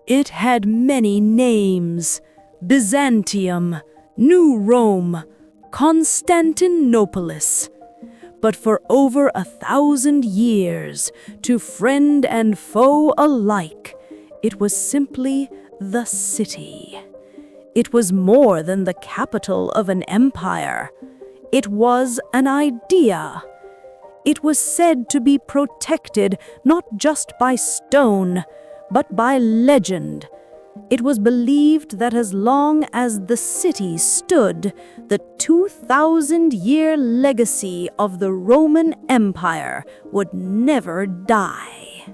It had many names: Byzantium, New Rome, Constantinopolis. But for over 1,000 years, to friend and foe alike, it was simply the city. It was more than the capital of an empire. It was an idea. It was said to be protected not just by stone, but by legend. It was believed that as long as the city stood, the 2,000-year legacy of the Roman Empire would never die.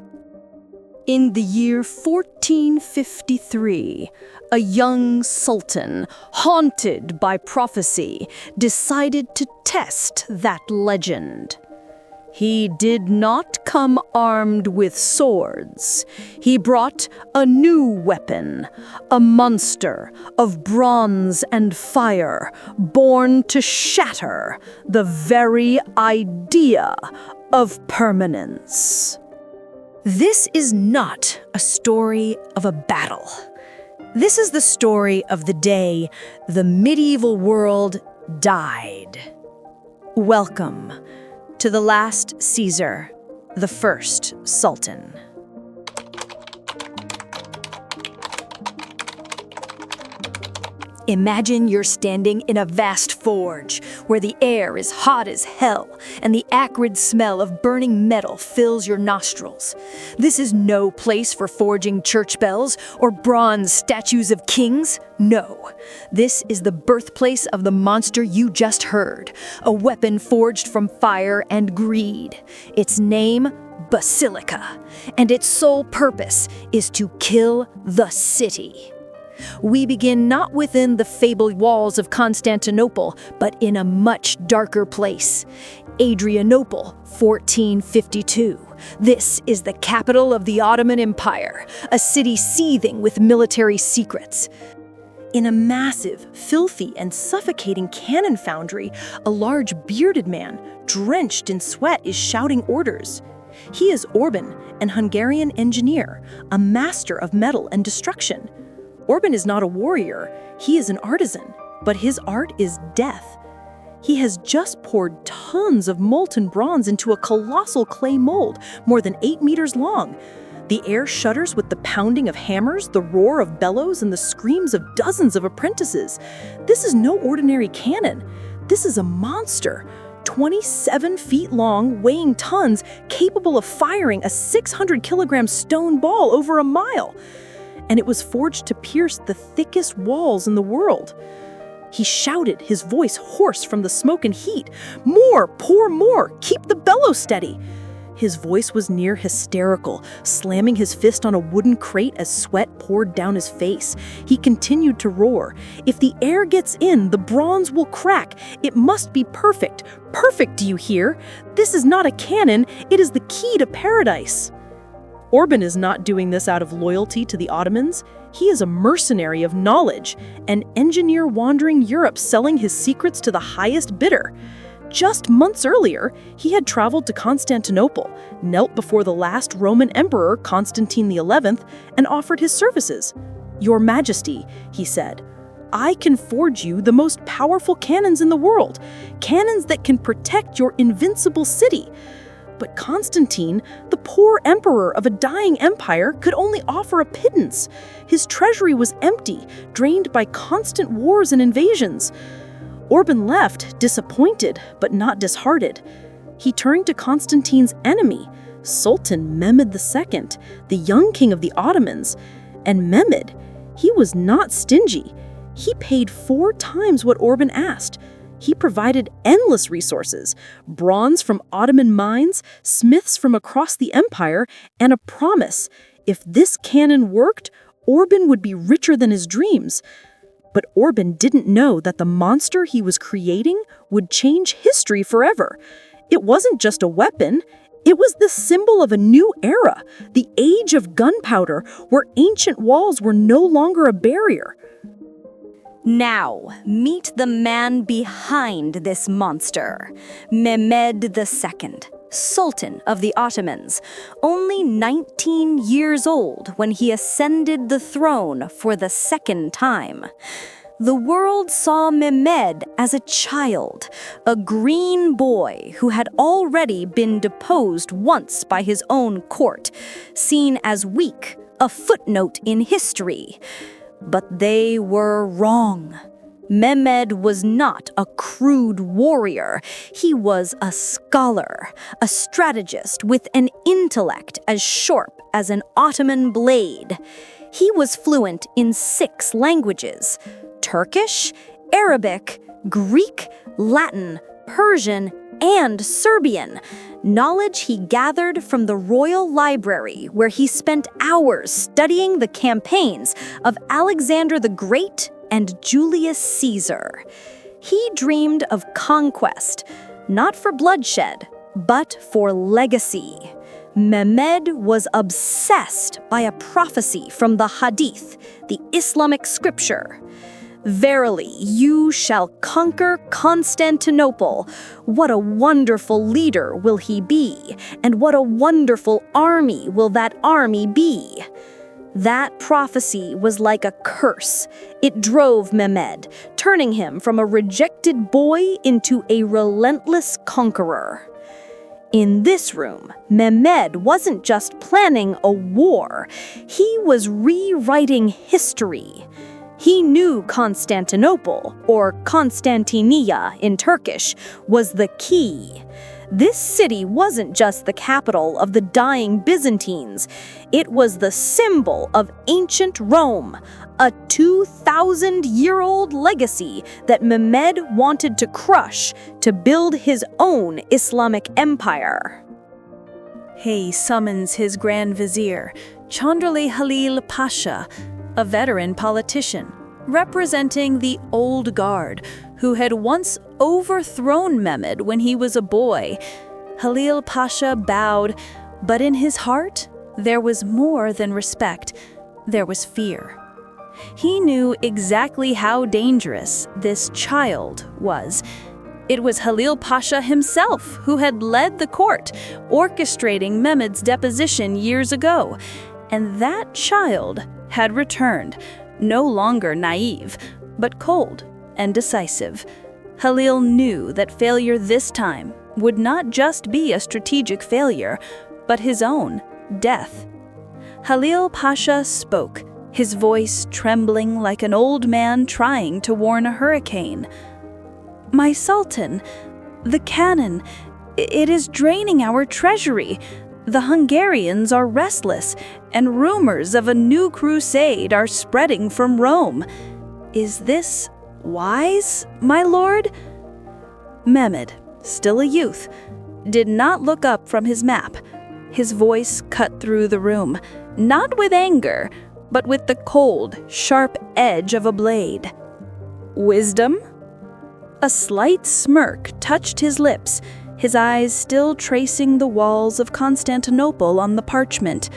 In the year 1453, a young sultan, haunted by prophecy, decided to test that legend. He did not come armed with swords. He brought a new weapon, a monster of bronze and fire, born to shatter the very idea of permanence. This is not a story of a battle. This is the story of the day the medieval world died. Welcome to the last Caesar, the first Sultan. Imagine you're standing in a vast forge where the air is hot as hell and the acrid smell of burning metal fills your nostrils. This is no place for forging church bells or bronze statues of kings. No, this is the birthplace of the monster you just heard, a weapon forged from fire and greed. Its name, Basilica, and its sole purpose is to kill the city. We begin not within the fabled walls of Constantinople, but in a much darker place. Adrianople, 1452. This is the capital of the Ottoman Empire, a city seething with military secrets. In a massive, filthy, and suffocating cannon foundry, a large bearded man, drenched in sweat, is shouting orders. He is Orban, an Hungarian engineer, a master of metal and destruction. Orban is not a warrior, he is an artisan, but his art is death. He has just poured tons of molten bronze into a colossal clay mold, more than 8 meters long. The air shudders with the pounding of hammers, the roar of bellows, and the screams of dozens of apprentices. This is no ordinary cannon. This is a monster. 27 feet long, weighing tons, capable of firing a 600-kilogram stone ball over a mile. And it was forged to pierce the thickest walls in the world. He shouted, his voice hoarse from the smoke and heat. "More! Pour more! Keep the bellows steady!" His voice was near hysterical, slamming his fist on a wooden crate as sweat poured down his face. He continued to roar. "If the air gets in, the bronze will crack. It must be perfect. Perfect, do you hear? This is not a cannon, it is the key to paradise." Orban is not doing this out of loyalty to the Ottomans. He is a mercenary of knowledge, an engineer wandering Europe selling his secrets to the highest bidder. Just months earlier, he had traveled to Constantinople, knelt before the last Roman emperor, Constantine XI, and offered his services. "Your Majesty," he said, "I can forge you the most powerful cannons in the world, cannons that can protect your invincible city." But Constantine, the poor emperor of a dying empire, could only offer a pittance. His treasury was empty, drained by constant wars and invasions. Orban left, disappointed but not disheartened. He turned to Constantine's enemy, Sultan Mehmed II, the young king of the Ottomans. And Mehmed, he was not stingy. He paid 4 times what Orban asked. He provided endless resources, bronze from Ottoman mines, smiths from across the empire, and a promise: if this cannon worked, Orban would be richer than his dreams. But Orban didn't know that the monster he was creating would change history forever. It wasn't just a weapon, it was the symbol of a new era, the age of gunpowder, where ancient walls were no longer a barrier. Now, meet the man behind this monster, Mehmed II, Sultan of the Ottomans, only 19 years old when he ascended the throne for the second time. The world saw Mehmed as a child, a green boy who had already been deposed once by his own court, seen as weak, a footnote in history. But they were wrong. Mehmed was not a crude warrior. He was a scholar, a strategist with an intellect as sharp as an Ottoman blade. He was fluent in 6 languages: Turkish, Arabic, Greek, Latin, Persian, and Serbian, knowledge he gathered from the royal library where he spent hours studying the campaigns of Alexander the Great and Julius Caesar. He dreamed of conquest, not for bloodshed, but for legacy. Mehmed was obsessed by a prophecy from the Hadith, the Islamic scripture. Verily, you shall conquer Constantinople. What a wonderful leader will he be, and what a wonderful army will that army be. That prophecy was like a curse. It drove Mehmed, turning him from a rejected boy into a relentless conqueror. In this room, Mehmed wasn't just planning a war, he was rewriting history. He knew Constantinople, or Constantinia in Turkish, was the key. This city wasn't just the capital of the dying Byzantines. It was the symbol of ancient Rome, a 2,000-year-old legacy that Mehmed wanted to crush to build his own Islamic empire. He summons his Grand Vizier, Chandrali Halil Pasha, a veteran politician, representing the old guard, who had once overthrown Mehmed when he was a boy. Halil Pasha bowed, but in his heart, there was more than respect. There was fear. He knew exactly how dangerous this child was. It was Halil Pasha himself who had led the court, orchestrating Mehmed's deposition years ago. And that child had returned, no longer naive, but cold and decisive. Halil knew that failure this time would not just be a strategic failure, but his own death. Halil Pasha spoke, his voice trembling like an old man trying to warn a hurricane. "My Sultan, the cannon, it is draining our treasury. The Hungarians are restless, and rumors of a new crusade are spreading from Rome. Is this wise, my lord?" Mehmed, still a youth, did not look up from his map. His voice cut through the room, not with anger, but with the cold, sharp edge of a blade. "Wisdom?" A slight smirk touched his lips, his eyes still tracing the walls of Constantinople on the parchment.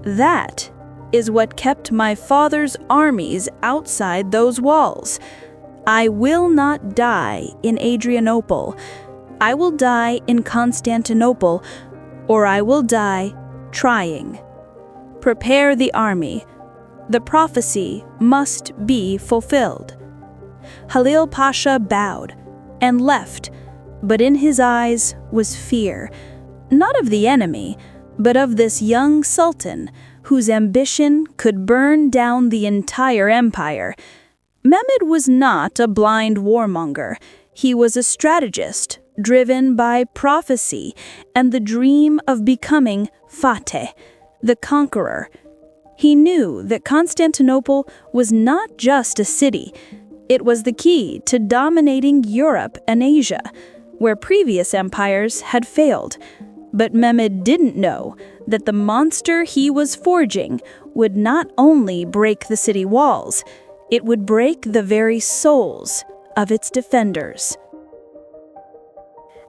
"That is what kept my father's armies outside those walls. I will not die in Adrianople. I will die in Constantinople, or I will die trying. Prepare the army. The prophecy must be fulfilled." Halil Pasha bowed and left, but in his eyes was fear, not of the enemy, but of this young sultan whose ambition could burn down the entire empire. Mehmed was not a blind warmonger. He was a strategist, driven by prophecy and the dream of becoming Fateh, the conqueror. He knew that Constantinople was not just a city. It was the key to dominating Europe and Asia, where previous empires had failed. But Mehmed didn't know that the monster he was forging would not only break the city walls, it would break the very souls of its defenders.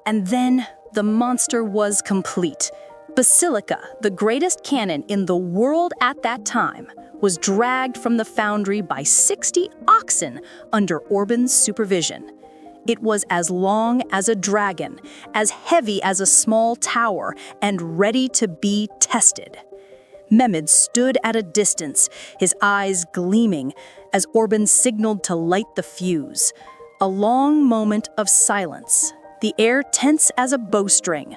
And then the monster was complete. Basilica, the greatest cannon in the world at that time, was dragged from the foundry by 60 oxen under Orban's supervision. It was as long as a dragon, as heavy as a small tower, and ready to be tested. Mehmed stood at a distance, his eyes gleaming, as Orban signaled to light the fuse. A long moment of silence, the air tense as a bowstring.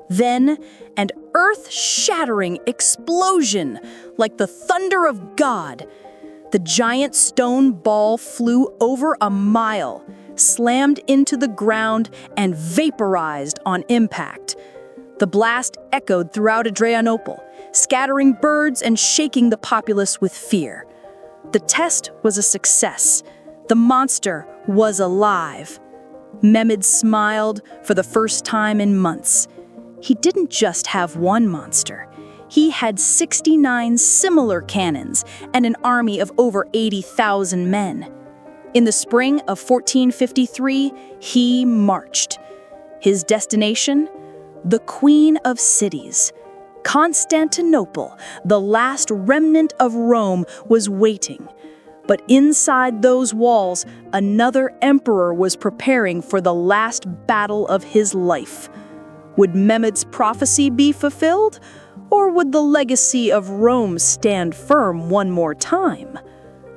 Then, an earth-shattering explosion, like the thunder of God. The giant stone ball flew over a mile, slammed into the ground, and vaporized on impact. The blast echoed throughout Adrianople, scattering birds and shaking the populace with fear. The test was a success. The monster was alive. Mehmed smiled for the first time in months. He didn't just have one monster. He had 69 similar cannons and an army of over 80,000 men. In the spring of 1453, he marched. His destination? The Queen of Cities. Constantinople, the last remnant of Rome, was waiting. But inside those walls, another emperor was preparing for the last battle of his life. Would Mehmed's prophecy be fulfilled? Or would the legacy of Rome stand firm one more time?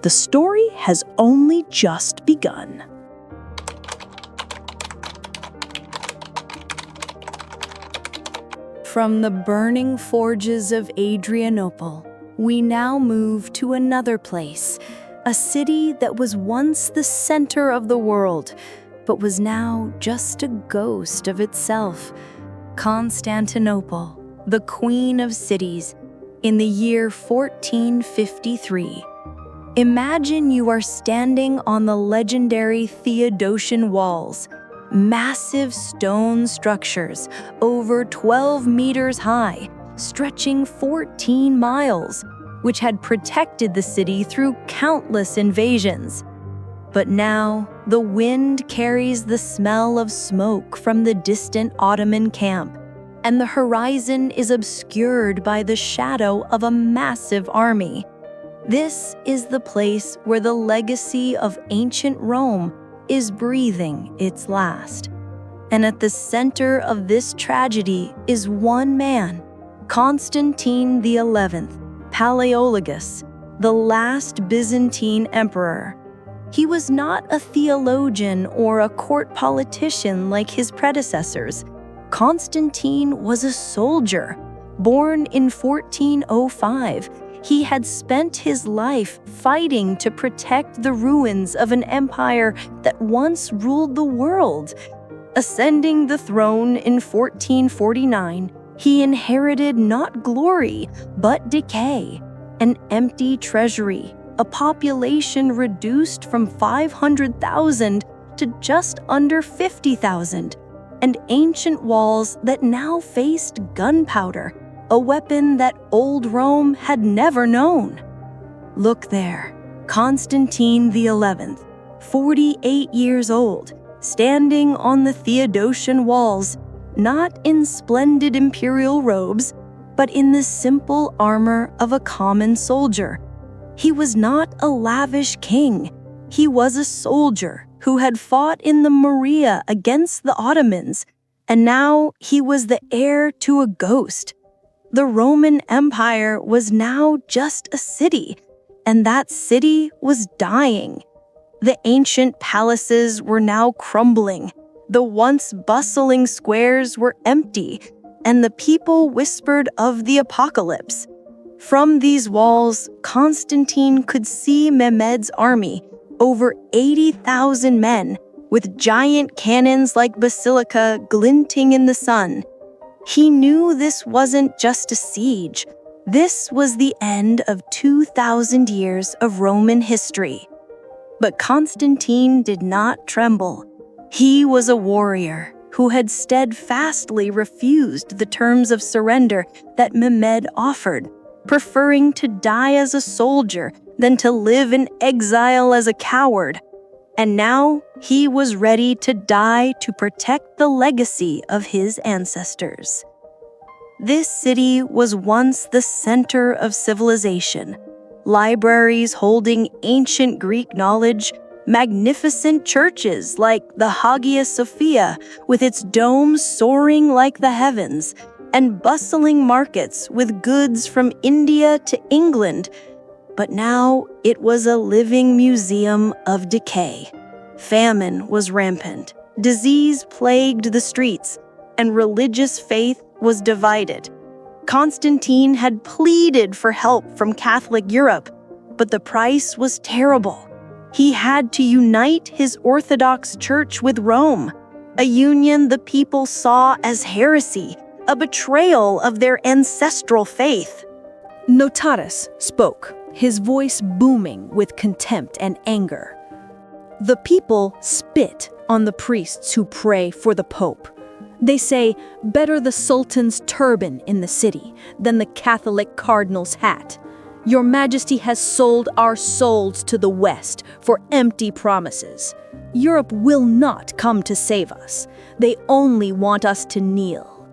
The story has only just begun. From the burning forges of Adrianople, we now move to another place, a city that was once the center of the world, but was now just a ghost of itself. Constantinople, the Queen of Cities, in the year 1453. Imagine you are standing on the legendary Theodosian walls, massive stone structures over 12 meters high, stretching 14 miles, which had protected the city through countless invasions. But now, the wind carries the smell of smoke from the distant Ottoman camp, and the horizon is obscured by the shadow of a massive army. This is the place where the legacy of ancient Rome is breathing its last. And at the center of this tragedy is one man, Constantine XI, Palaeologus, the last Byzantine emperor. He was not a theologian or a court politician like his predecessors. Constantine was a soldier. Born in 1405, he had spent his life fighting to protect the ruins of an empire that once ruled the world. Ascending the throne in 1449, he inherited not glory, but decay, an empty treasury, a population reduced from 500,000 to just under 50,000, and ancient walls that now faced gunpowder, a weapon that old Rome had never known. Look there, Constantine XI, 48 years old, standing on the Theodosian walls, not in splendid imperial robes, but in the simple armor of a common soldier. He was not a lavish king. He was a soldier who had fought in the Morea against the Ottomans, and now he was the heir to a ghost. The Roman Empire was now just a city, and that city was dying. The ancient palaces were now crumbling. The once bustling squares were empty, and the people whispered of the apocalypse. From these walls, Constantine could see Mehmed's army, over 80,000 men, with giant cannons like Basilica glinting in the sun. He knew this wasn't just a siege. This was the end of 2,000 years of Roman history. But Constantine did not tremble. He was a warrior who had steadfastly refused the terms of surrender that Mehmed offered, preferring to die as a soldier than to live in exile as a coward. And now he was ready to die to protect the legacy of his ancestors. This city was once the center of civilization. Libraries holding ancient Greek knowledge, magnificent churches like the Hagia Sophia with its domes soaring like the heavens, and bustling markets with goods from India to England. But now it was a living museum of decay. Famine was rampant, disease plagued the streets, and religious faith was divided. Constantine had pleaded for help from Catholic Europe, but the price was terrible. He had to unite his Orthodox Church with Rome, a union the people saw as heresy, a betrayal of their ancestral faith. Notaras spoke, his voice booming with contempt and anger. The people spit on the priests who pray for the Pope. They say, better the Sultan's turban in the city than the Catholic cardinal's hat. Your Majesty has sold our souls to the West for empty promises. Europe will not come to save us. They only want us to kneel.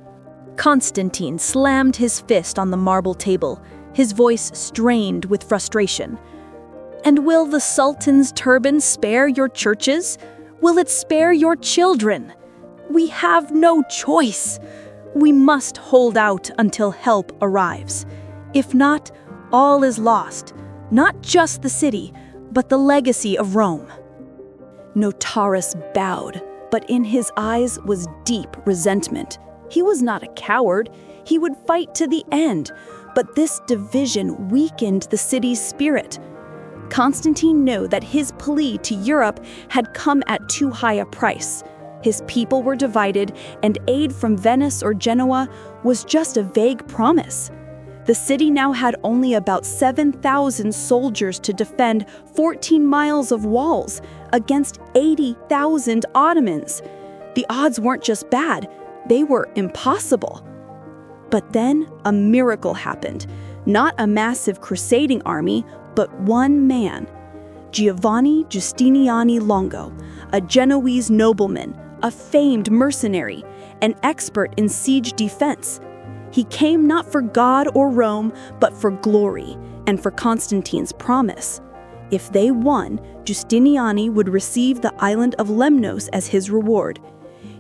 Constantine slammed his fist on the marble table, his voice strained with frustration. And will the Sultan's turban spare your churches? Will it spare your children? We have no choice. We must hold out until help arrives. If not, all is lost, not just the city, but the legacy of Rome. Notaras bowed, but in his eyes was deep resentment. He was not a coward. He would fight to the end, but this division weakened the city's spirit. Constantine knew that his plea to Europe had come at too high a price. His people were divided, and aid from Venice or Genoa was just a vague promise. The city now had only about 7,000 soldiers to defend 14 miles of walls against 80,000 Ottomans. The odds weren't just bad, they were impossible. But then a miracle happened. Not a massive crusading army, but one man. Giovanni Giustiniani Longo, a Genoese nobleman, a famed mercenary, an expert in siege defense. He came not for God or Rome, but for glory and for Constantine's promise. If they won, Giustiniani would receive the island of Lemnos as his reward.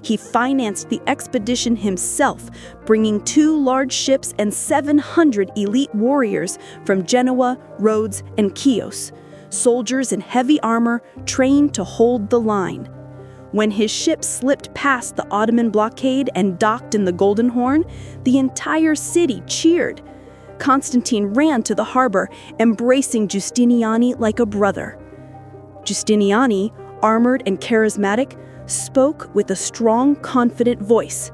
He financed the expedition himself, bringing 2 large ships and 700 elite warriors from Genoa, Rhodes, and Chios, soldiers in heavy armor trained to hold the line. When his ship slipped past the Ottoman blockade and docked in the Golden Horn, the entire city cheered. Constantine ran to the harbor, embracing Giustiniani like a brother. Giustiniani, armored and charismatic, spoke with a strong, confident voice.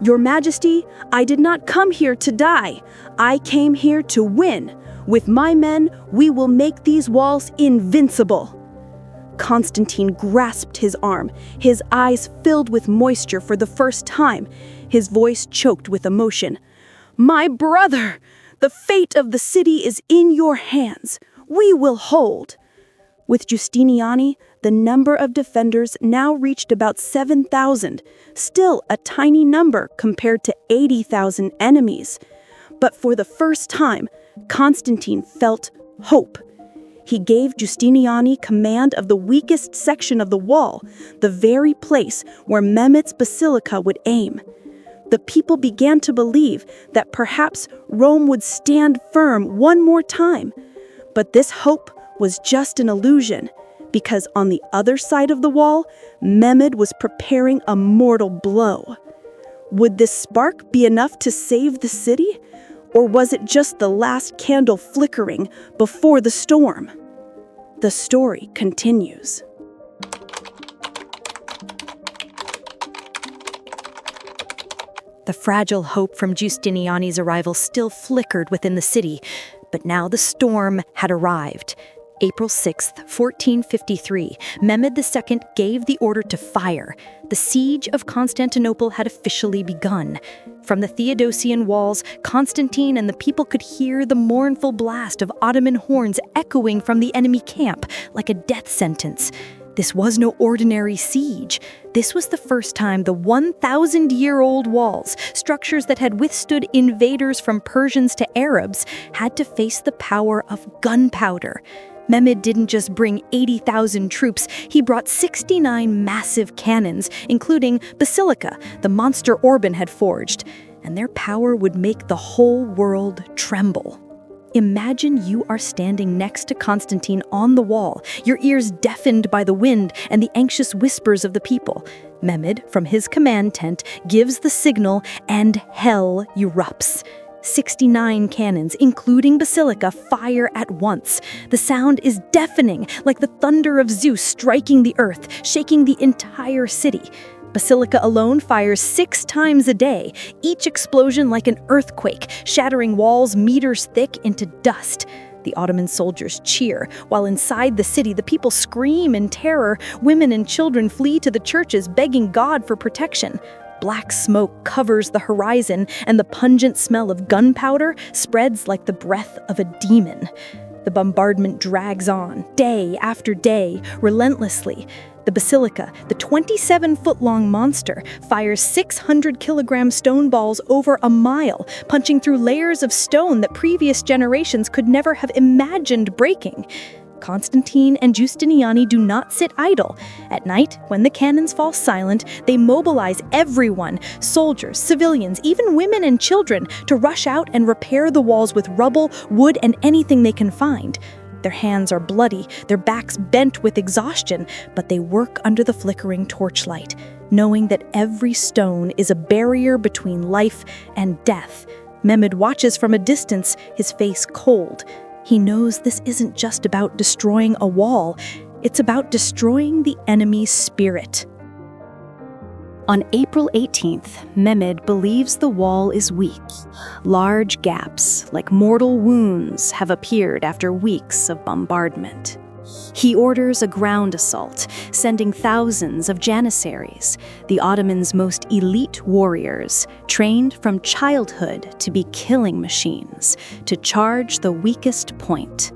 "Your Majesty, I did not come here to die. I came here to win. With my men, we will make these walls invincible." Constantine grasped his arm, his eyes filled with moisture for the first time, his voice choked with emotion. "My brother, the fate of the city is in your hands. We will hold." With Giustiniani, the number of defenders now reached about 7,000, still a tiny number compared to 80,000 enemies. But for the first time, Constantine felt hope. He gave Giustiniani command of the weakest section of the wall, the very place where Mehmet's Basilica would aim. The people began to believe that perhaps Rome would stand firm one more time. But this hope was just an illusion, because on the other side of the wall, Mehmed was preparing a mortal blow. Would this spark be enough to save the city? Or was it just the last candle flickering before the storm? The story continues. The fragile hope from Giustiniani's arrival still flickered within the city, but now the storm had arrived. April 6, 1453, Mehmed II gave the order to fire. The siege of Constantinople had officially begun. From the Theodosian walls, Constantine and the people could hear the mournful blast of Ottoman horns echoing from the enemy camp like a death sentence. This was no ordinary siege. This was the first time the 1,000-year-old walls, structures that had withstood invaders from Persians to Arabs, had to face the power of gunpowder. Mehmed didn't just bring 80,000 troops, he brought 69 massive cannons, including Basilica, the monster Orban had forged, and their power would make the whole world tremble. Imagine you are standing next to Constantine on the wall, your ears deafened by the wind and the anxious whispers of the people. Mehmed, from his command tent, gives the signal, and hell erupts. 69 cannons, including Basilica, fire at once. The sound is deafening, like the thunder of Zeus striking the earth, shaking the entire city. Basilica alone fires 6 times a day, each explosion like an earthquake, shattering walls meters thick into dust. The Ottoman soldiers cheer, while inside the city the people scream in terror. Women and children flee to the churches, begging God for protection. Black smoke covers the horizon, and the pungent smell of gunpowder spreads like the breath of a demon. The bombardment drags on, day after day, relentlessly. The Basilica, the 27-foot-long monster, fires 600-kilogram stone balls over a mile, punching through layers of stone that previous generations could never have imagined breaking. Constantine and Giustiniani do not sit idle. At night, when the cannons fall silent, they mobilize everyone, soldiers, civilians, even women and children, to rush out and repair the walls with rubble, wood, and anything they can find. Their hands are bloody, their backs bent with exhaustion, but they work under the flickering torchlight, knowing that every stone is a barrier between life and death. Mehmed watches from a distance, his face cold. He knows this isn't just about destroying a wall, it's about destroying the enemy's spirit. On April 18th, Mehmed believes the wall is weak. Large gaps, like mortal wounds, have appeared after weeks of bombardment. He orders a ground assault, sending thousands of janissaries, the Ottomans' most elite warriors, trained from childhood to be killing machines, to charge the weakest point.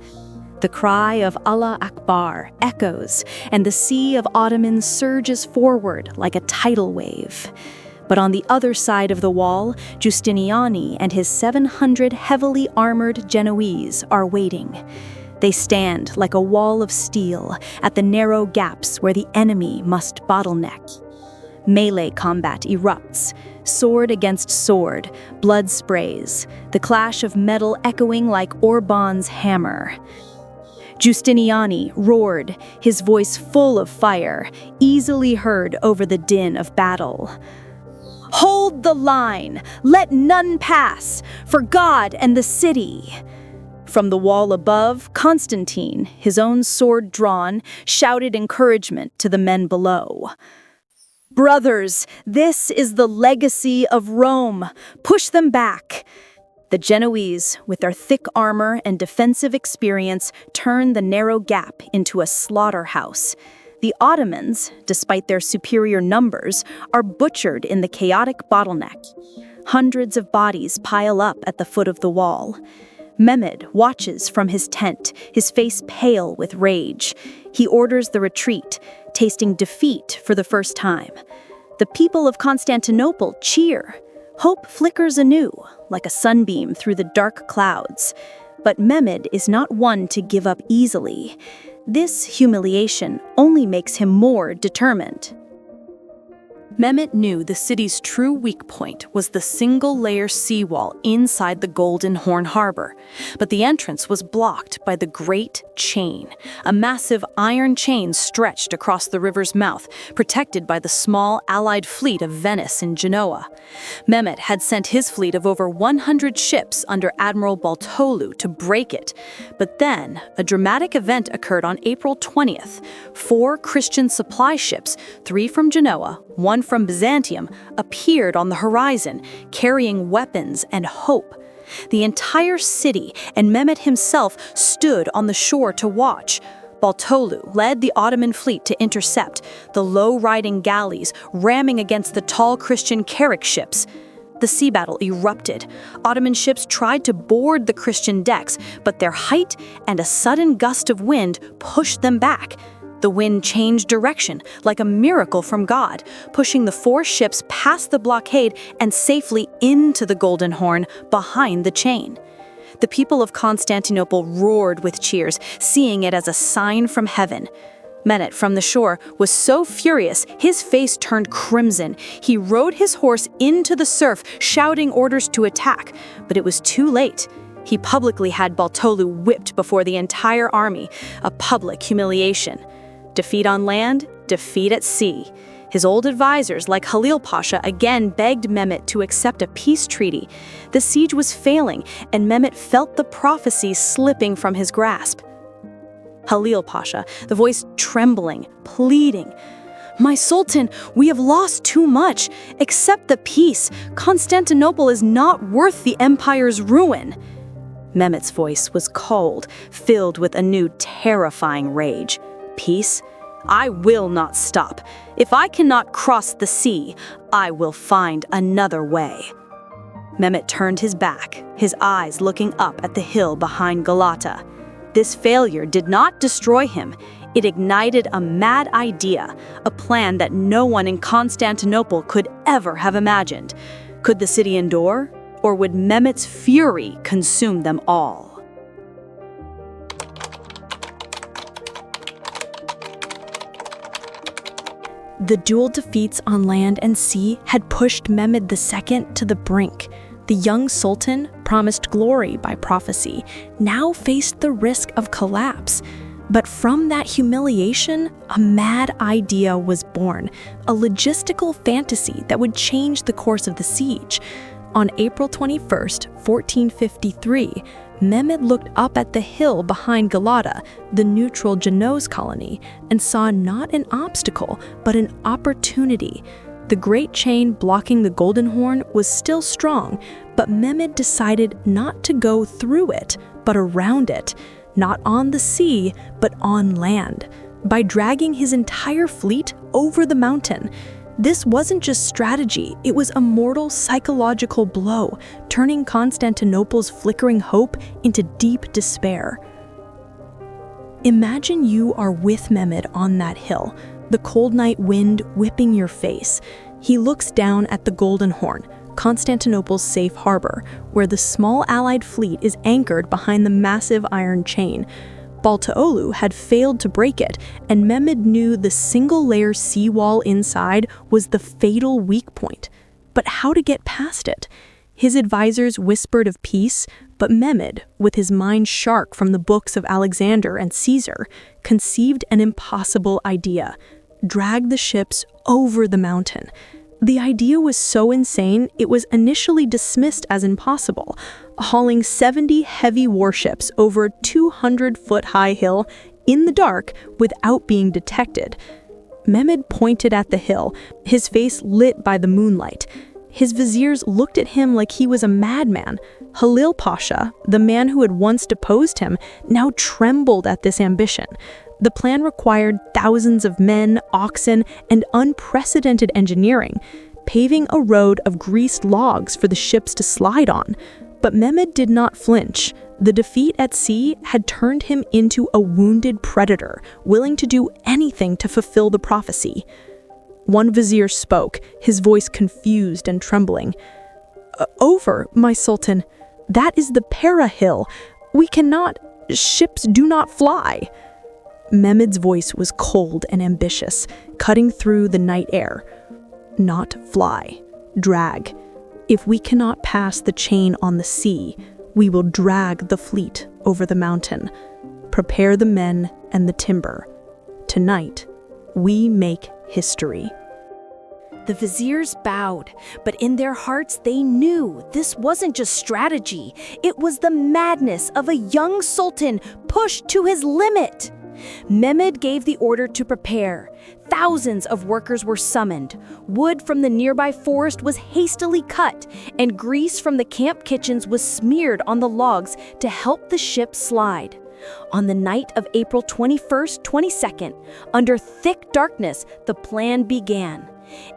The cry of Allah Akbar echoes, and the sea of Ottomans surges forward like a tidal wave. But on the other side of the wall, Giustiniani and his 700 heavily armored Genoese are waiting. They stand like a wall of steel at the narrow gaps where the enemy must bottleneck. Melee combat erupts, sword against sword, blood sprays, the clash of metal echoing like Orban's hammer. Giustiniani roared, his voice full of fire, easily heard over the din of battle. "Hold the line! Let none pass! For God and the city!" From the wall above, Constantine, his own sword drawn, shouted encouragement to the men below. "Brothers, this is the legacy of Rome. Push them back." The Genoese, with their thick armor and defensive experience, turn the narrow gap into a slaughterhouse. The Ottomans, despite their superior numbers, are butchered in the chaotic bottleneck. Hundreds of bodies pile up at the foot of the wall. Mehmed watches from his tent, his face pale with rage. He orders the retreat, tasting defeat for the first time. The people of Constantinople cheer. Hope flickers anew, like a sunbeam through the dark clouds. But Mehmed is not one to give up easily. This humiliation only makes him more determined. Mehmed knew the city's true weak point was the single-layer seawall inside the Golden Horn Harbor, but the entrance was blocked by the Great Chain, a massive iron chain stretched across the river's mouth, protected by the small Allied fleet of Venice and Genoa. Mehmed had sent his fleet of over 100 ships under Admiral Bartolu to break it, but then a dramatic event occurred on April 20th. 4 Christian supply ships, 3 from Genoa, 1 from Byzantium, appeared on the horizon, carrying weapons and hope. The entire city and Mehmed himself stood on the shore to watch. Bartolu led the Ottoman fleet to intercept, the low-riding galleys ramming against the tall Christian carrack ships. The sea battle erupted. Ottoman ships tried to board the Christian decks, but their height and a sudden gust of wind pushed them back. The wind changed direction, like a miracle from God, pushing the 4 ships past the blockade and safely into the Golden Horn behind the chain. The people of Constantinople roared with cheers, seeing it as a sign from heaven. Mehmed from the shore was so furious, his face turned crimson. He rode his horse into the surf, shouting orders to attack, but it was too late. He publicly had Baltolu whipped before the entire army, a public humiliation. Defeat on land, defeat at sea. His old advisors, like Halil Pasha, again begged Mehmed to accept a peace treaty. The siege was failing, and Mehmed felt the prophecy slipping from his grasp. Halil Pasha, the voice trembling, pleading, "My Sultan, we have lost too much. Accept the peace. Constantinople is not worth the empire's ruin." Mehmed's voice was cold, filled with a new terrifying rage. Peace? I will not stop. If I cannot cross the sea, I will find another way. Mehmed turned his back, his eyes looking up at the hill behind Galata. This failure did not destroy him. It ignited a mad idea, a plan that no one in Constantinople could ever have imagined. Could the city endure, or would Mehmed's fury consume them all? The dual defeats on land and sea had pushed Mehmed II to the brink. The young sultan, promised glory by prophecy, now faced the risk of collapse. But from that humiliation, a mad idea was born, a logistical fantasy that would change the course of the siege. On April 21st, 1453, Mehmed looked up at the hill behind Galata, the neutral Genoese colony, and saw not an obstacle, but an opportunity. The great chain blocking the Golden Horn was still strong, but Mehmed decided not to go through it, but around it, not on the sea, but on land, by dragging his entire fleet over the mountain. This wasn't just strategy, it was a mortal psychological blow, turning Constantinople's flickering hope into deep despair. Imagine you are with Mehmed on that hill, the cold night wind whipping your face. He looks down at the Golden Horn, Constantinople's safe harbor, where the small allied fleet is anchored behind the massive iron chain. Baltolu had failed to break it, and Mehmed knew the single-layer seawall inside was the fatal weak point. But how to get past it? His advisors whispered of peace, but Mehmed, with his mind sharp from the books of Alexander and Caesar, conceived an impossible idea: drag the ships over the mountain. The idea was so insane, it was initially dismissed as impossible, hauling 70 heavy warships over a 200-foot-high hill in the dark without being detected. Mehmed pointed at the hill, his face lit by the moonlight. His viziers looked at him like he was a madman. Halil Pasha, the man who had once deposed him, now trembled at this ambition. The plan required thousands of men, oxen, and unprecedented engineering, paving a road of greased logs for the ships to slide on. But Mehmed did not flinch. The defeat at sea had turned him into a wounded predator, willing to do anything to fulfill the prophecy. One vizier spoke, his voice confused and trembling. "Over, my sultan. That is the Para Hill. We cannot. Ships do not fly." Mehmed's voice was cold and ambitious, cutting through the night air. "Not fly. Drag. If we cannot pass the chain on the sea, we will drag the fleet over the mountain. Prepare the men and the timber. Tonight, we make history." The viziers bowed, but in their hearts they knew this wasn't just strategy. It was the madness of a young sultan pushed to his limit. Mehmed gave the order to prepare. Thousands of workers were summoned. Wood from the nearby forest was hastily cut, and grease from the camp kitchens was smeared on the logs to help the ship slide. On the night of April 21st, 22nd, under thick darkness, the plan began.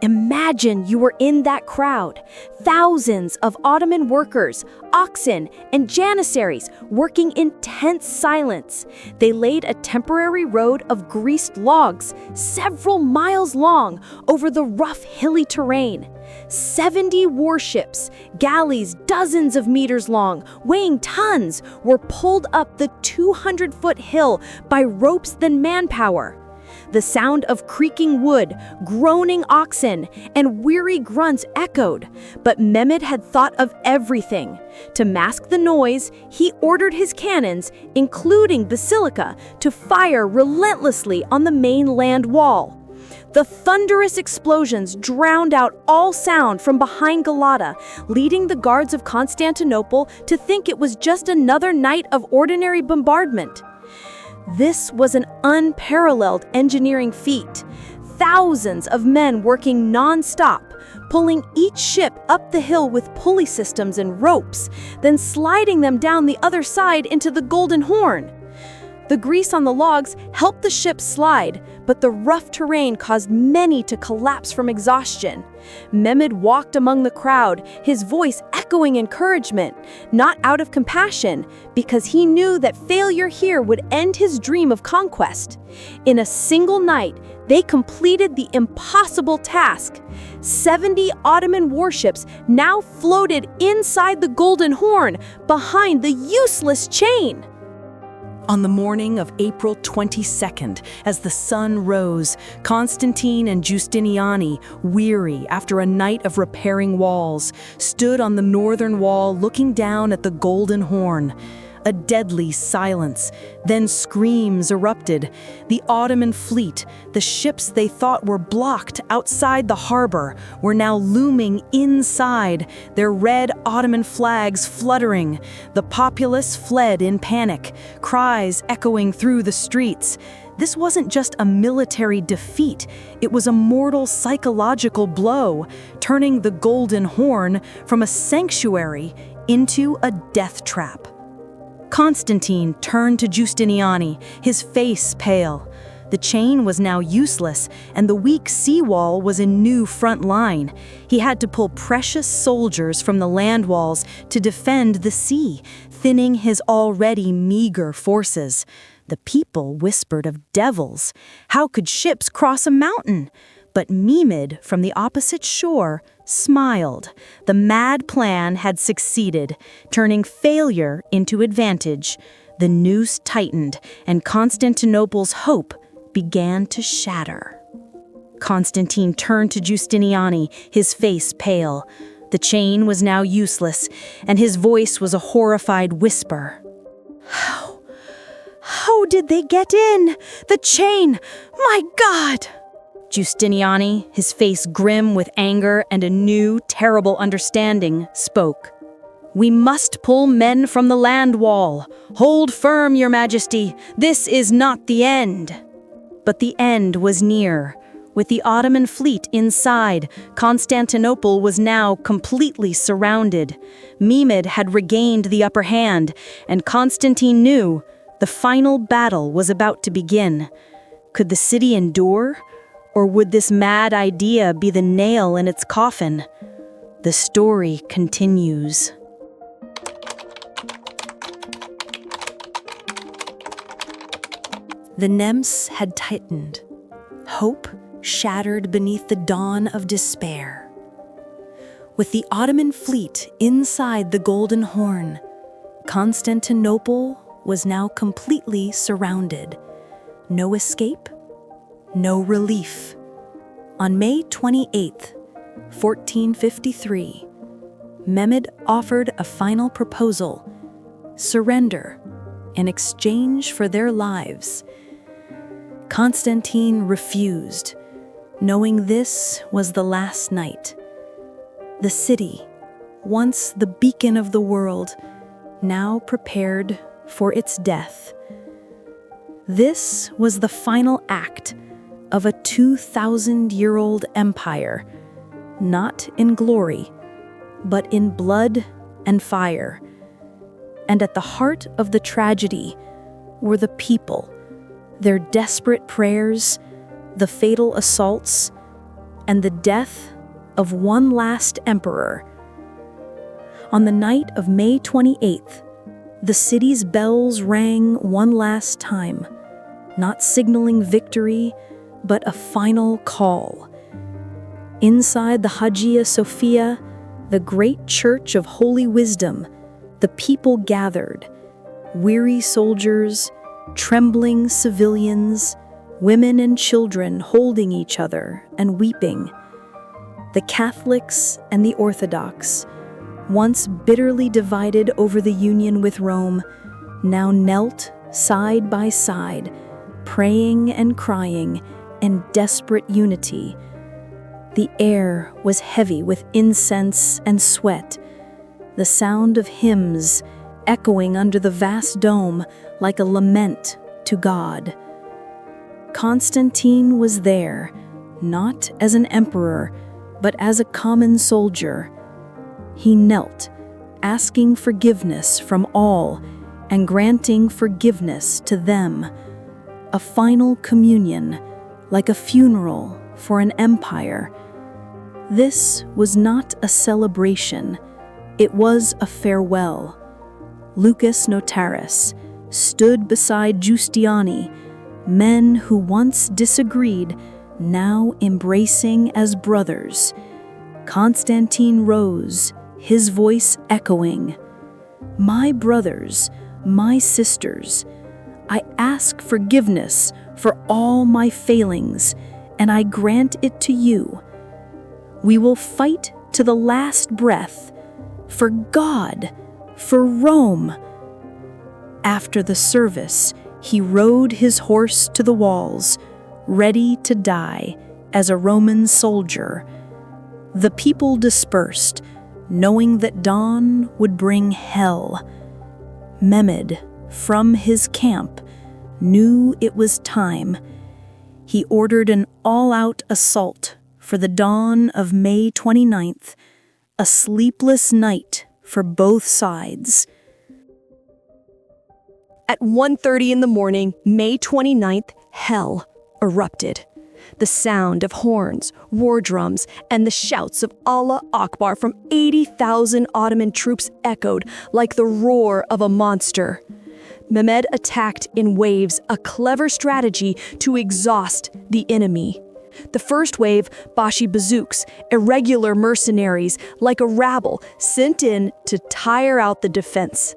Imagine you were in that crowd. Thousands of Ottoman workers, oxen, and janissaries working in tense silence. They laid a temporary road of greased logs, several miles long, over the rough, hilly terrain. 70 warships, galleys dozens of meters long, weighing tons, were pulled up the 200-foot hill by ropes than manpower. The sound of creaking wood, groaning oxen, and weary grunts echoed, but Mehmed had thought of everything. To mask the noise, he ordered his cannons, including Basilica, to fire relentlessly on the main land wall. The thunderous explosions drowned out all sound from behind Galata, leading the guards of Constantinople to think it was just another night of ordinary bombardment. This was an unparalleled engineering feat. Thousands of men working non-stop, pulling each ship up the hill with pulley systems and ropes, then sliding them down the other side into the Golden Horn. The grease on the logs helped the ship slide, but the rough terrain caused many to collapse from exhaustion. Mehmed walked among the crowd, his voice echoing encouragement, not out of compassion, because he knew that failure here would end his dream of conquest. In a single night, they completed the impossible task. 70 Ottoman warships now floated inside the Golden Horn, behind the useless chain. On the morning of April 22nd, as the sun rose, Constantine and Giustiniani, weary after a night of repairing walls, stood on the northern wall looking down at the Golden Horn. A deadly silence, then screams erupted. The Ottoman fleet, the ships they thought were blocked outside the harbor, were now looming inside, their red Ottoman flags fluttering. The populace fled in panic, cries echoing through the streets. This wasn't just a military defeat, it was a mortal psychological blow, turning the Golden Horn from a sanctuary into a death trap. Constantine turned to Giustiniani, his face pale. The chain was now useless, and the weak seawall was a new front line. He had to pull precious soldiers from the land walls to defend the sea, thinning his already meager forces. The people whispered of devils. How could ships cross a mountain? But Mehmed, from the opposite shore, smiled. The mad plan had succeeded, turning failure into advantage. The noose tightened, and Constantinople's hope began to shatter. Constantine turned to Giustiniani, his face pale. The chain was now useless, and his voice was a horrified whisper. How did they get in? The chain! My God! Giustiniani, his face grim with anger and a new, terrible understanding, spoke. We must pull men from the land wall. Hold firm, Your Majesty. This is not the end. But the end was near. With the Ottoman fleet inside, Constantinople was now completely surrounded. Mehmed had regained the upper hand, and Constantine knew the final battle was about to begin. Could the city endure? Or would this mad idea be the nail in its coffin? The story continues. The Nemes had tightened. Hope shattered beneath the dawn of despair. With the Ottoman fleet inside the Golden Horn, Constantinople was now completely surrounded. No escape, no relief. On May 28, 1453, Mehmed offered a final proposal: surrender in exchange for their lives. Constantine refused, knowing this was the last night. The city, once the beacon of the world, now prepared for its death. This was the final act of a 2,000-year-old empire, not in glory, but in blood and fire. And at the heart of the tragedy were the people, their desperate prayers, the fatal assaults, and the death of one last emperor. On the night of May 28th, the city's bells rang one last time, not signaling victory, but a final call. Inside the Hagia Sophia, the great church of holy wisdom, the people gathered, weary soldiers, trembling civilians, women and children holding each other and weeping. The Catholics and the Orthodox, once bitterly divided over the union with Rome, now knelt side by side, praying and crying in desperate unity. The air was heavy with incense and sweat, the sound of hymns echoing under the vast dome like a lament to God. Constantine was there, not as an emperor, but as a common soldier. He knelt, asking forgiveness from all and granting forgiveness to them. A final communion, like a funeral for an empire. This was not a celebration, it was a farewell. Lucas Notaris stood beside Giustiniani, men who once disagreed, now embracing as brothers. Constantine rose, his voice echoing, "My brothers, my sisters, I ask forgiveness for all my failings, and I grant it to you. We will fight to the last breath, for God, for Rome." After the service, he rode his horse to the walls, ready to die as a Roman soldier. The people dispersed, knowing that dawn would bring hell. Mehmed, from his camp, knew it was time. He ordered an all-out assault for the dawn of May 29th, a sleepless night for both sides. At 1:30 in the morning, May 29th, hell erupted. The sound of horns, war drums, and the shouts of Allah Akbar from 80,000 Ottoman troops echoed like the roar of a monster. Mehmed attacked in waves, a clever strategy to exhaust the enemy. The first wave, Bashi bazooks, irregular mercenaries like a rabble sent in to tire out the defense.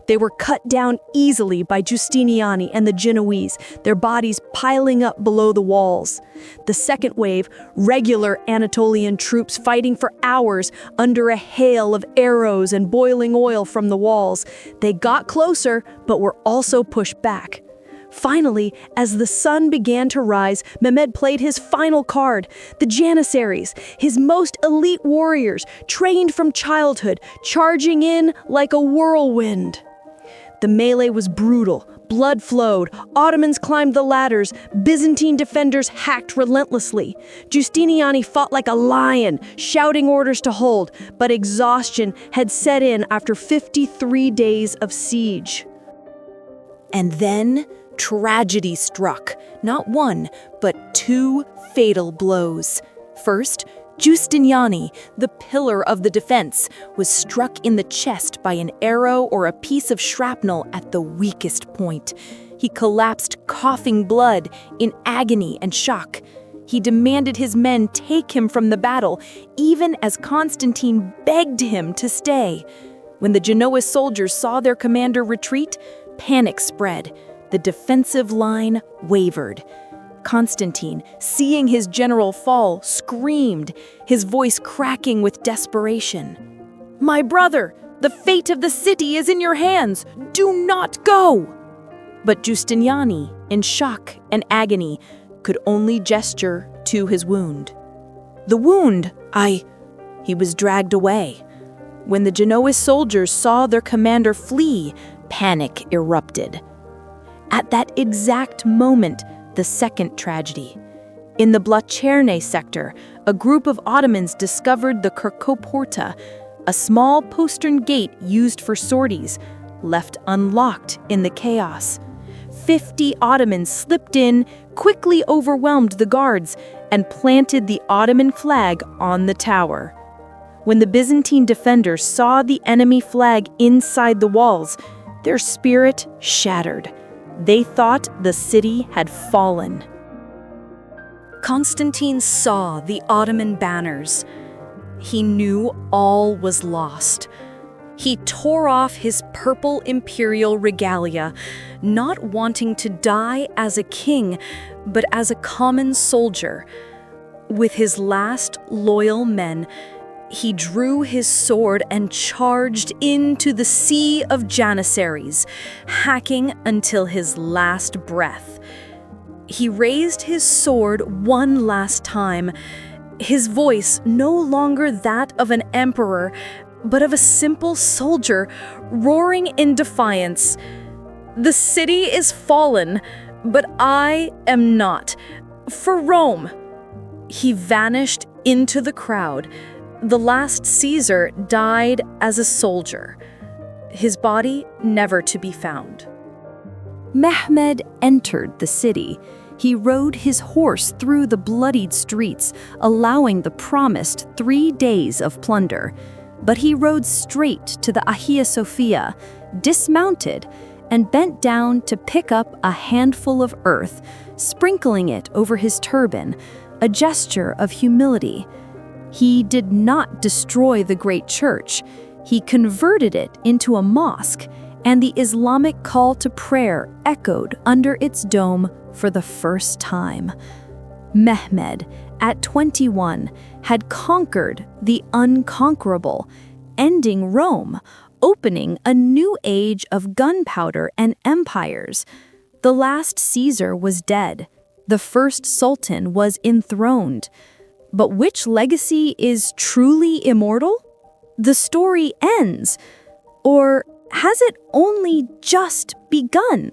They were cut down easily by Giustiniani and the Genoese, their bodies piling up below the walls. The second wave, regular Anatolian troops fighting for hours under a hail of arrows and boiling oil from the walls. They got closer, but were also pushed back. Finally, as the sun began to rise, Mehmed played his final card, the Janissaries, his most elite warriors, trained from childhood, charging in like a whirlwind. The melee was brutal, blood flowed, Ottomans climbed the ladders, Byzantine defenders hacked relentlessly. Giustiniani fought like a lion, shouting orders to hold, but exhaustion had set in after 53 days of siege. And then tragedy struck, not one, but two fatal blows. First, Giustiniani, the pillar of the defense, was struck in the chest by an arrow or a piece of shrapnel at the weakest point. He collapsed, coughing blood, in agony and shock. He demanded his men take him from the battle, even as Constantine begged him to stay. When the Genoese soldiers saw their commander retreat, panic spread. The defensive line wavered. Constantine, seeing his general fall, screamed, his voice cracking with desperation. "My brother, the fate of the city is in your hands. Do not go!" But Giustiniani, in shock and agony, could only gesture to his wound. "The wound, He was dragged away. When the Genoese soldiers saw their commander flee, panic erupted. At that exact moment, the second tragedy. In the Blacerne sector, a group of Ottomans discovered the Kirkoporta, a small postern gate used for sorties, left unlocked in the chaos. 50 Ottomans slipped in, quickly overwhelmed the guards, and planted the Ottoman flag on the tower. When the Byzantine defenders saw the enemy flag inside the walls, their spirit shattered. They thought the city had fallen. Constantine saw the Ottoman banners. He knew all was lost. He tore off his purple imperial regalia, not wanting to die as a king, but as a common soldier. With his last loyal men, he drew his sword and charged into the sea of janissaries, hacking until his last breath. He raised his sword one last time, his voice no longer that of an emperor, but of a simple soldier roaring in defiance. "The city is fallen, but I am not. For Rome!" He vanished into the crowd. The last Caesar died as a soldier, his body never to be found. Mehmed entered the city. He rode his horse through the bloodied streets, allowing the promised 3 days of plunder. But he rode straight to the Hagia Sophia, dismounted, and bent down to pick up a handful of earth, sprinkling it over his turban, a gesture of humility. He did not destroy the great church. He converted it into a mosque, and the Islamic call to prayer echoed under its dome for the first time. Mehmed, at 21, had conquered the unconquerable, ending Rome, opening a new age of gunpowder and empires. The last Caesar was dead. The first sultan was enthroned. But which legacy is truly immortal? The story ends. Or has it only just begun?